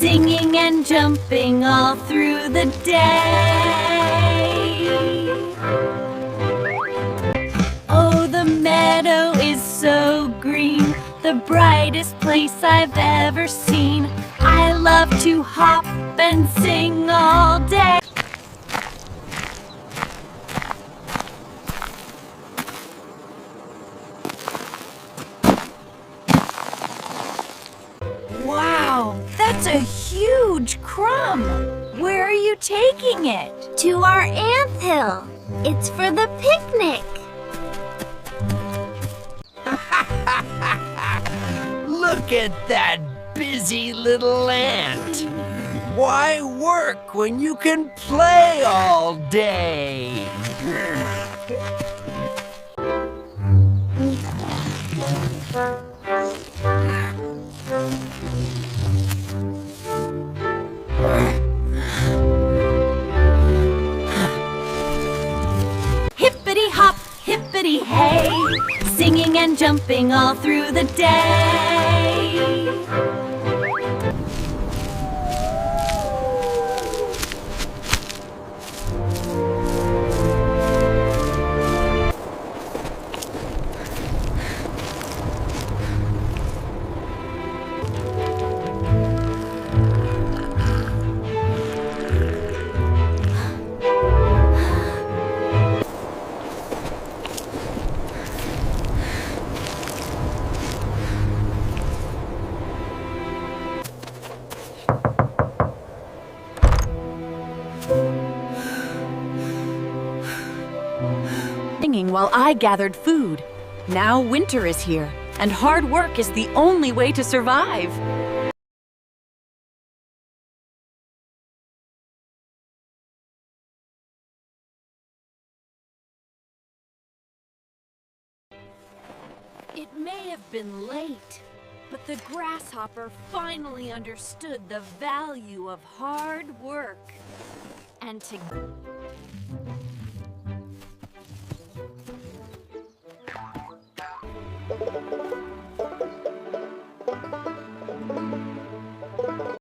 singing and jumping all through the day. Oh, the meadow is so green, the brightest place I've ever seen. I love to hop and sing all day. Wow, that's a huge crumb! Where are you taking it? To our anthill. It's for the picnic. Look at that busy little ant. Why work when you can play all day? Hippity hop, hippity hey, singing and jumping all through the day. Singing while I gathered food. Now winter is here, and hard work is the only way to survive. It may have been late, but the grasshopper finally understood the value of hard work. And to